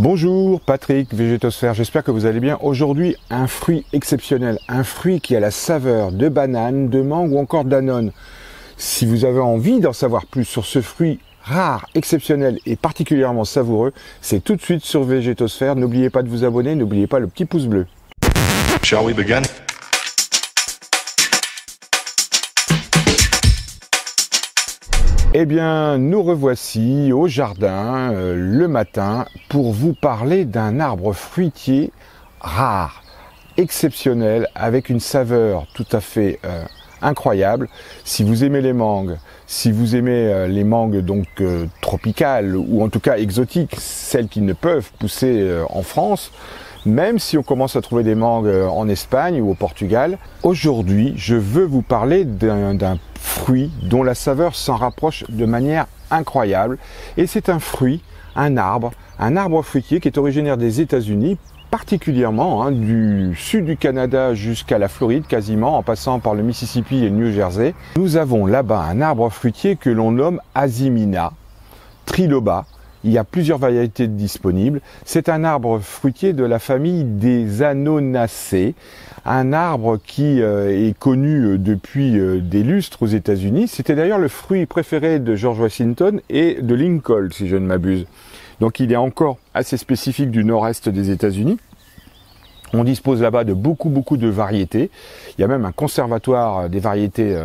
Bonjour, Patrick, Végétosphère, j'espère que vous allez bien. Aujourd'hui, un fruit exceptionnel, un fruit qui a la saveur de banane, de mangue ou encore d'anoine. Si vous avez envie d'en savoir plus sur ce fruit rare, exceptionnel et particulièrement savoureux, c'est tout de suite sur Végétosphère. N'oubliez pas de vous abonner, n'oubliez pas le petit pouce bleu. Shall we begin? Eh bien, nous revoici au jardin le matin pour vous parler d'un arbre fruitier rare, exceptionnel, avec une saveur tout à fait incroyable. Si vous aimez les mangues, si vous aimez les mangues donc tropicales ou en tout cas exotiques, celles qui ne peuvent pousser en France, même si on commence à trouver des mangues en Espagne ou au Portugal, aujourd'hui je veux vous parler d'un fruit dont la saveur s'en rapproche de manière incroyable. Et c'est un fruit, un arbre fruitier qui est originaire des États-Unis, particulièrement du sud du Canada jusqu'à la Floride quasiment, en passant par le Mississippi et le New Jersey. Nous avons là-bas un arbre fruitier que l'on nomme Asimina triloba. Il y a plusieurs variétés disponibles. C'est un arbre fruitier de la famille des Annonacées, un arbre qui est connu depuis des lustres aux États-Unis. C'était d'ailleurs le fruit préféré de George Washington et de Lincoln, si je ne m'abuse. Donc il est encore assez spécifique du nord-est des États-Unis. On dispose là-bas de beaucoup de variétés. Il y a même un conservatoire des variétés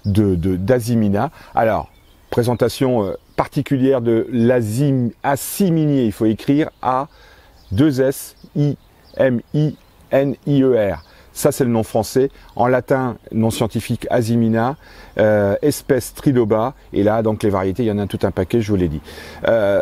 d'Asimina. Alors, présentation particulière de l'Asiminier, il faut écrire A-2-S-I-M-I-N-I-E-R. Ça c'est le nom français, en latin, nom scientifique Asimina, espèce triloba, et là donc les variétés, il y en a tout un paquet, je vous l'ai dit.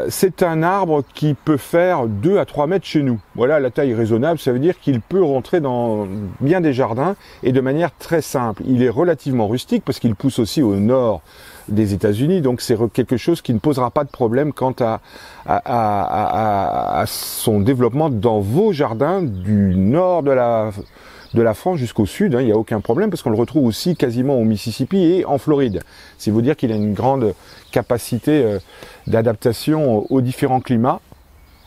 C'est un arbre qui peut faire 2 à 3 mètres chez nous. Voilà la taille raisonnable, ça veut dire qu'il peut rentrer dans bien des jardins et de manière très simple. Il est relativement rustique parce qu'il pousse aussi au nord des États-Unis, donc c'est quelque chose qui ne posera pas de problème quant à son développement dans vos jardins du nord de la France jusqu'au sud, il n'y a aucun problème parce qu'on le retrouve aussi quasiment au Mississippi et en Floride. C'est vous dire qu'il a une grande capacité d'adaptation aux différents climats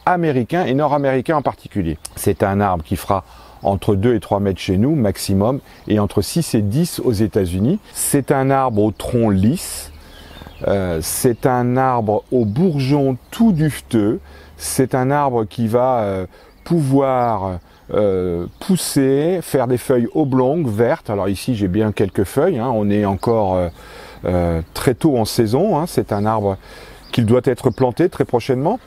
américains et nord-américains en particulier. C'est un arbre qui fera entre 2 et 3 mètres chez nous maximum et entre 6 et 10 aux États-Unis. C'est un arbre au tronc lisse, c'est un arbre au bourgeon tout dufteux, c'est un arbre qui va pouvoir pousser, faire des feuilles oblongues, vertes. Alors ici j'ai bien quelques feuilles, on est encore très tôt en saison, c'est un arbre qui doit être planté très prochainement.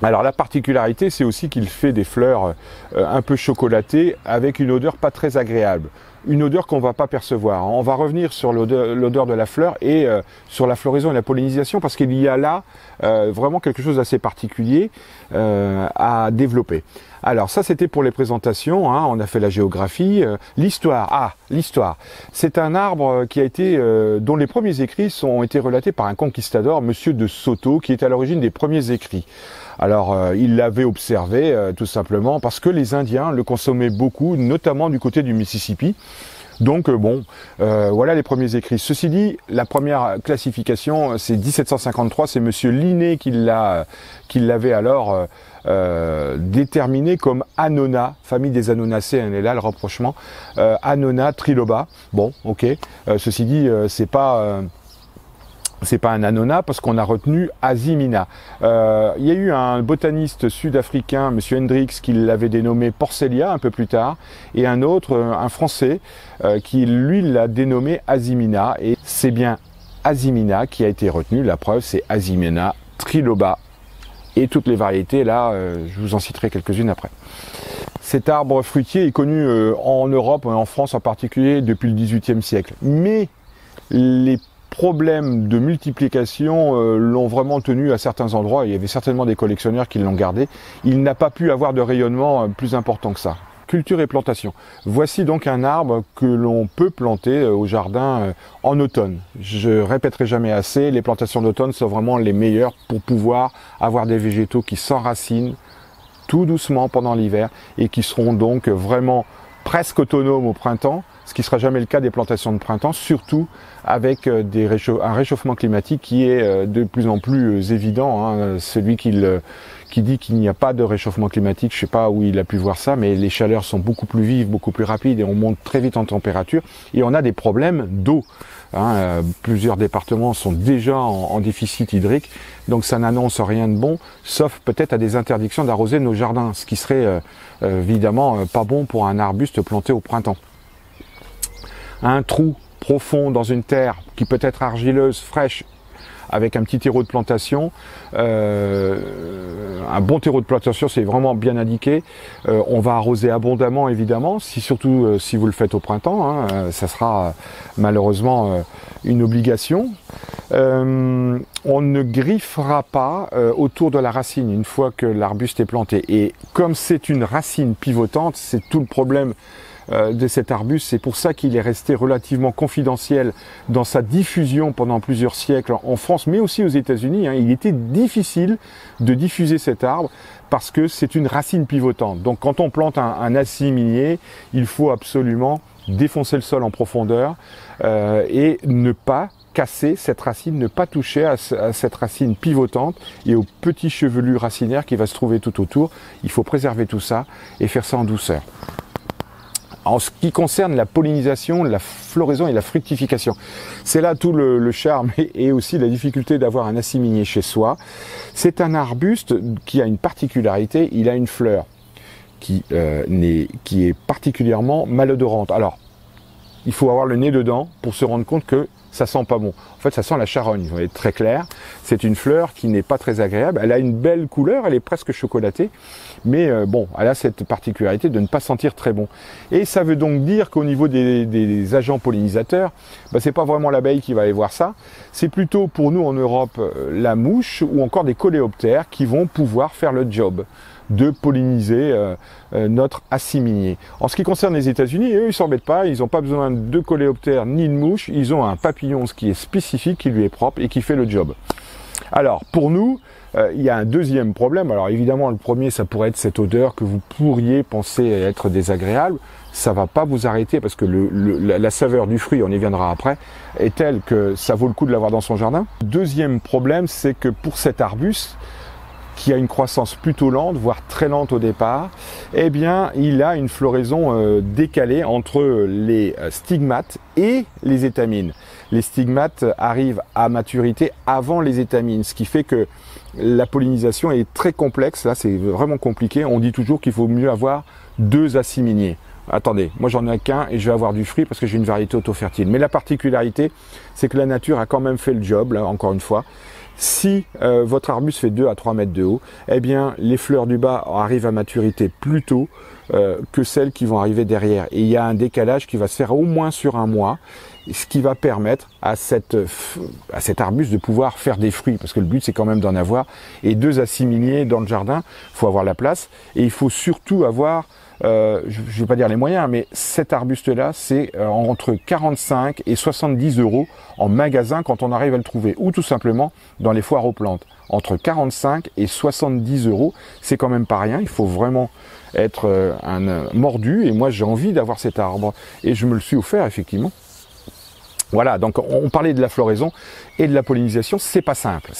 Alors la particularité, c'est aussi qu'il fait des fleurs un peu chocolatées avec une odeur pas très agréable. Une odeur qu'on ne va pas percevoir. On va revenir sur l'odeur de la fleur et sur la floraison et la pollinisation parce qu'il y a là vraiment quelque chose d'assez particulier à développer. Alors ça c'était pour les présentations, on a fait la géographie. L'histoire, l'histoire. C'est un arbre qui a été, dont les premiers écrits ont été relatés par un conquistador, Monsieur de Soto, qui est à l'origine des premiers écrits. Alors il l'avait observé tout simplement parce que les Indiens le consommaient beaucoup, notamment du côté du Mississippi. Donc voilà les premiers écrits. Ceci dit, la première classification, c'est 1753, c'est Monsieur Linné qui l'avait alors déterminé comme Annona, famille des Annonacées, elle est là le rapprochement, Annona triloba. Bon, ok. Ceci dit, c'est pas un annona parce qu'on a retenu Asimina. Il y a eu un botaniste sud-africain, M. Hendrix, qui l'avait dénommé Porcellia un peu plus tard, et un autre, un français, qui lui l'a dénommé Asimina, et c'est bien Asimina qui a été retenu. La preuve, c'est Asimina triloba. Et toutes les variétés, là, je vous en citerai quelques-unes après. Cet arbre fruitier est connu en Europe et en France en particulier depuis le XVIIIe siècle. Mais les problèmes de multiplication l'ont vraiment tenu à certains endroits. Il y avait certainement des collectionneurs qui l'ont gardé. Il n'a pas pu avoir de rayonnement plus important que ça. Culture et plantation. Voici donc un arbre que l'on peut planter au jardin en automne. Je répéterai jamais assez, les plantations d'automne sont vraiment les meilleures pour pouvoir avoir des végétaux qui s'enracinent tout doucement pendant l'hiver et qui seront donc vraiment presque autonome au printemps, ce qui ne sera jamais le cas des plantations de printemps, surtout avec un réchauffement climatique qui est de plus en plus évident. Hein. Celui qui dit qu'il n'y a pas de réchauffement climatique, je ne sais pas où il a pu voir ça, mais les chaleurs sont beaucoup plus vives, beaucoup plus rapides et on monte très vite en température et on a des problèmes d'eau. Hein. Plusieurs départements sont déjà en déficit hydrique, donc ça n'annonce rien de bon, sauf peut-être à des interdictions d'arroser nos jardins, ce qui serait évidemment pas bon pour un arbuste planté au printemps. Un trou profond dans une terre qui peut être argileuse, fraîche, avec un petit terreau de plantation, un bon terreau de plantation, c'est vraiment bien indiqué. On va arroser abondamment, évidemment, surtout si vous le faites au printemps, hein, ça sera malheureusement une obligation. On ne griffera pas autour de la racine une fois que l'arbuste est planté. Et comme c'est une racine pivotante, c'est tout le problème de cet arbuste. C'est pour ça qu'il est resté relativement confidentiel dans sa diffusion pendant plusieurs siècles en France, mais aussi aux États-Unis. Hein. Il était difficile de diffuser cet arbre parce que c'est une racine pivotante. Donc quand on plante un assimilier, il faut absolument défoncer le sol en profondeur et ne pas casser cette racine, ne pas toucher à cette racine pivotante et aux petits chevelus racinaires qui va se trouver tout autour. Il faut préserver tout ça et faire ça en douceur. En ce qui concerne la pollinisation, la floraison et la fructification, c'est là tout le charme et aussi la difficulté d'avoir un assimilier chez soi. C'est un arbuste qui a une particularité, il a une fleur qui est particulièrement malodorante. Alors, il faut avoir le nez dedans pour se rendre compte que ça sent pas bon. En fait, ça sent la charogne, il faut être très clair. C'est une fleur qui n'est pas très agréable. Elle a une belle couleur, elle est presque chocolatée. Mais bon, elle a cette particularité de ne pas sentir très bon. Et ça veut donc dire qu'au niveau des agents pollinisateurs, c'est pas vraiment l'abeille qui va aller voir ça. C'est plutôt pour nous en Europe la mouche ou encore des coléoptères qui vont pouvoir faire le job de polliniser notre assimilier. En ce qui concerne les États-Unis, eux, ils s'embêtent pas, ils n'ont pas besoin de coléoptères ni de mouches, ils ont un papillon, ce qui est spécifique, qui lui est propre et qui fait le job. Alors, pour nous, il y a un deuxième problème. Alors évidemment, le premier, ça pourrait être cette odeur que vous pourriez penser être désagréable. Ça va pas vous arrêter parce que la saveur du fruit, on y viendra après, est telle que ça vaut le coup de l'avoir dans son jardin. Deuxième problème, c'est que pour cet arbuste, qui a une croissance plutôt lente, voire très lente au départ, eh bien, il a une floraison décalée entre les stigmates et les étamines. Les stigmates arrivent à maturité avant les étamines, ce qui fait que la pollinisation est très complexe. Là, c'est vraiment compliqué. On dit toujours qu'il faut mieux avoir 2 assimiliers. Attendez, moi j'en ai qu'un et je vais avoir du fruit parce que j'ai une variété auto-fertile. Mais la particularité, c'est que la nature a quand même fait le job, là, encore une fois. Si votre arbuste fait 2 à 3 mètres de haut, eh bien les fleurs du bas arrivent à maturité plus tôt que celles qui vont arriver derrière. Et il y a un décalage qui va se faire au moins sur un mois, ce qui va permettre à cet arbuste de pouvoir faire des fruits, parce que le but c'est quand même d'en avoir. Et 2 assimiliers dans le jardin, il faut avoir la place et il faut surtout avoir je ne vais pas dire les moyens, mais cet arbuste-là, c'est entre 45 et 70 € en magasin quand on arrive à le trouver, ou tout simplement dans les foires aux plantes. Entre 45 et 70 €, c'est quand même pas rien, il faut vraiment être un mordu, et moi j'ai envie d'avoir cet arbre, et je me le suis offert effectivement. Voilà, donc on parlait de la floraison et de la pollinisation, c'est pas simple,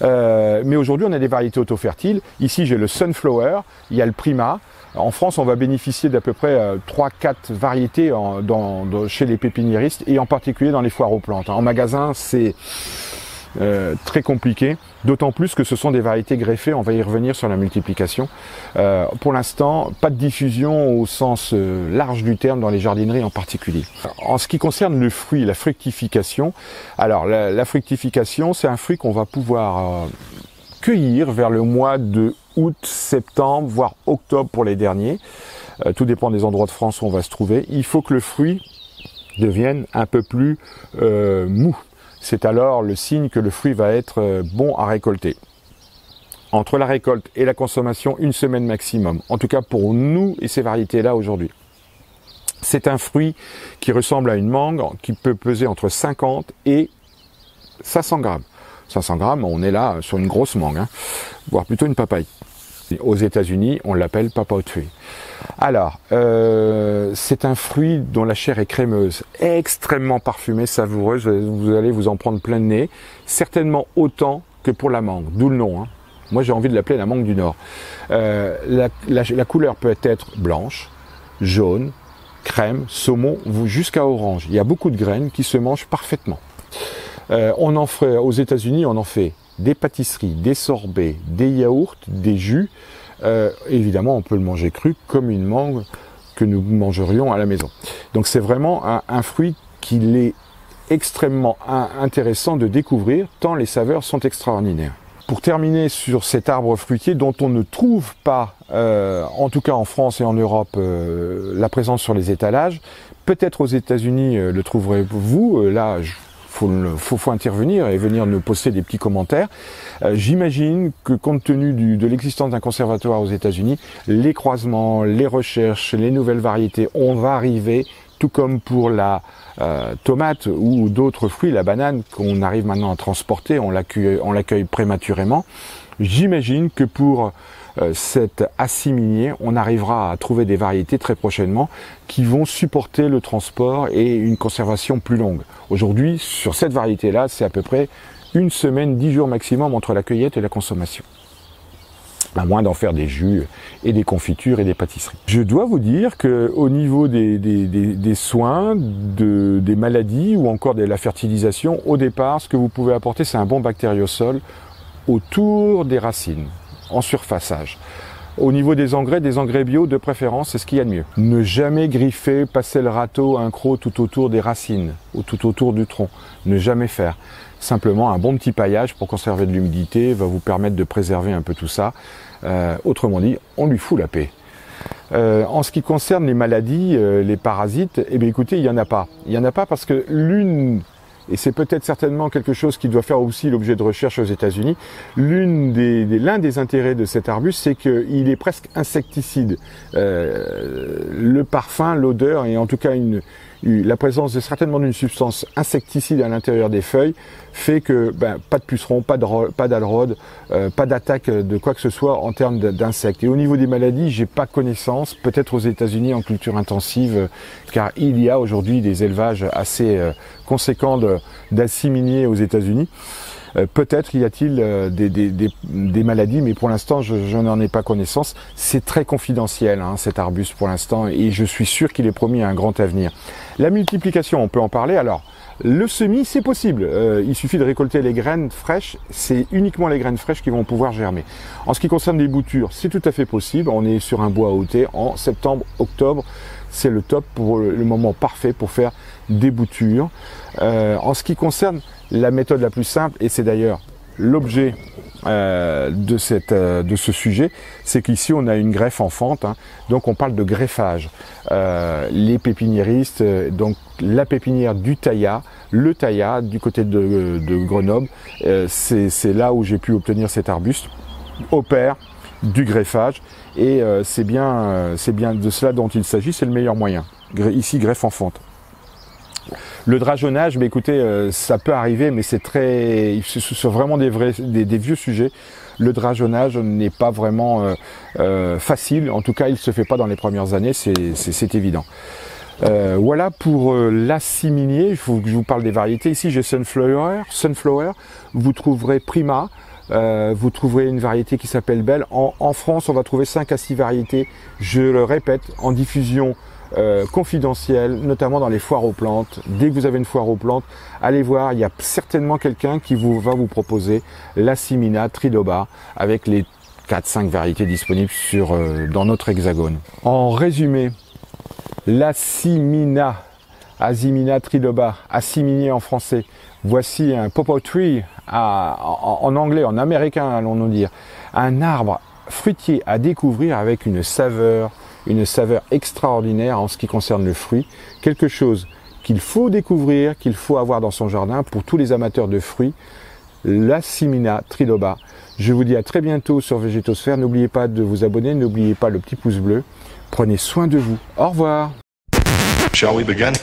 mais aujourd'hui on a des variétés auto-fertiles. Ici j'ai le Sunflower, il y a le Prima. En France, on va bénéficier d'à peu près 3-4 variétés chez les pépiniéristes et en particulier dans les foires aux plantes. En magasin, c'est très compliqué, d'autant plus que ce sont des variétés greffées, on va y revenir sur la multiplication. Pour l'instant, pas de diffusion au sens large du terme dans les jardineries en particulier. En ce qui concerne le fruit, la fructification, alors la fructification, c'est un fruit qu'on va pouvoir cueillir vers le mois de août, septembre, voire octobre pour les derniers. Tout dépend des endroits de France où on va se trouver. Il faut que le fruit devienne un peu plus mou. C'est alors le signe que le fruit va être bon à récolter. Entre la récolte et la consommation, 1 semaine maximum. En tout cas pour nous et ces variétés-là aujourd'hui. C'est un fruit qui ressemble à une mangue, qui peut peser entre 50 et 500 grammes. 500 grammes, on est là sur une grosse mangue, voire plutôt une papaye. Aux États-Unis, on l'appelle papaw tree. Alors, c'est un fruit dont la chair est crémeuse, extrêmement parfumée, savoureuse. Vous allez vous en prendre plein le nez, certainement autant que pour la mangue, d'où le nom. Hein. Moi, j'ai envie de l'appeler la mangue du Nord. La couleur peut être blanche, jaune, crème, saumon, jusqu'à orange. Il y a beaucoup de graines qui se mangent parfaitement. On en fait, aux États-Unis, on en fait des pâtisseries, des sorbets, des yaourts, des jus. Évidemment, on peut le manger cru comme une mangue que nous mangerions à la maison. Donc c'est vraiment un fruit qu'il est extrêmement intéressant de découvrir, tant les saveurs sont extraordinaires. Pour terminer sur cet arbre fruitier dont on ne trouve pas, en tout cas en France et en Europe, la présence sur les étalages, peut-être aux États-Unis le trouverez-vous, là faut intervenir et venir nous poster des petits commentaires. J'imagine que compte tenu de l'existence d'un conservatoire aux États-Unis, les croisements, les recherches, les nouvelles variétés, on va arriver, tout comme pour la tomate ou d'autres fruits, la banane qu'on arrive maintenant à transporter, on l'accueille prématurément. J'imagine que pour cet assimilier, on arrivera à trouver des variétés très prochainement qui vont supporter le transport et une conservation plus longue. Aujourd'hui, sur cette variété-là, c'est à peu près 1 semaine, 10 jours maximum entre la cueillette et la consommation. À moins d'en faire des jus et des confitures et des pâtisseries. Je dois vous dire que au niveau des soins, des maladies ou encore de la fertilisation, au départ, ce que vous pouvez apporter, c'est un bon bactériosol autour des racines, en surfaçage. Au niveau des engrais bio de préférence, c'est ce qu'il y a de mieux. Ne jamais griffer, passer le râteau, un croc tout autour des racines, ou tout autour du tronc. Ne jamais faire. Simplement un bon petit paillage pour conserver de l'humidité va vous permettre de préserver un peu tout ça. Autrement dit, on lui fout la paix. En ce qui concerne les maladies, les parasites, eh bien écoutez, il n'y en a pas. Il n'y en a pas parce que et c'est peut-être certainement quelque chose qui doit faire aussi l'objet de recherche aux États-Unis, l'un des intérêts de cet arbuste, c'est qu'il est presque insecticide. Le parfum, l'odeur et en tout cas la présence certainement d'une substance insecticide à l'intérieur des feuilles fait que pas de pucerons, pas d'alrode, pas d'attaque de quoi que ce soit en termes d'insectes. Et au niveau des maladies, j'ai pas connaissance, peut-être aux États-Unis en culture intensive, car il y a aujourd'hui des élevages assez conséquents d'assimiliers aux États-Unis. Peut-être y a-t-il des maladies, mais pour l'instant, je n'en ai pas connaissance. C'est très confidentiel, hein, cet arbuste pour l'instant, et je suis sûr qu'il est promis à un grand avenir. La multiplication, on peut en parler. Alors, le semis, c'est possible. Il suffit de récolter les graines fraîches. C'est uniquement les graines fraîches qui vont pouvoir germer. En ce qui concerne les boutures, c'est tout à fait possible. On est sur un bois à ôter en septembre, octobre. C'est le top, pour le moment parfait pour faire des boutures. En ce qui concerne la méthode la plus simple, et c'est d'ailleurs l'objet de ce sujet, c'est qu'ici on a une greffe en fente, hein, donc on parle de greffage. Les pépiniéristes, donc la pépinière du Taillat, le Taillat du côté de Grenoble, c'est là où j'ai pu obtenir cet arbuste, opère du greffage, et c'est bien de cela dont il s'agit, c'est le meilleur moyen. Ici, greffe en fente. Le drageonnage, écoutez, ça peut arriver, mais ce sont vraiment des vieux sujets. Le drageonnage n'est pas vraiment facile, en tout cas il ne se fait pas dans les premières années, c'est évident. Voilà pour l'assimilier, il faut que je vous parle des variétés. Ici j'ai Sunflower, vous trouverez Prima, vous trouverez une variété qui s'appelle Belle. En France, on va trouver 5 à 6 variétés, je le répète, en diffusion confidentielle, notamment dans les foires aux plantes. Dès que vous avez une foire aux plantes, allez voir, il y a certainement quelqu'un qui va vous proposer l'Assimina triloba avec les 4-5 variétés disponibles dans notre hexagone. En résumé, l'Assimina triloba, assimilé en français, voici un papaw tree en anglais, en américain allons-nous dire, un arbre fruitier à découvrir avec une saveur extraordinaire en ce qui concerne le fruit, quelque chose qu'il faut découvrir, qu'il faut avoir dans son jardin pour tous les amateurs de fruits, l'Assimina triloba. Je vous dis à très bientôt sur Végétosphère, n'oubliez pas de vous abonner, n'oubliez pas le petit pouce bleu, prenez soin de vous, au revoir. Shall we begin?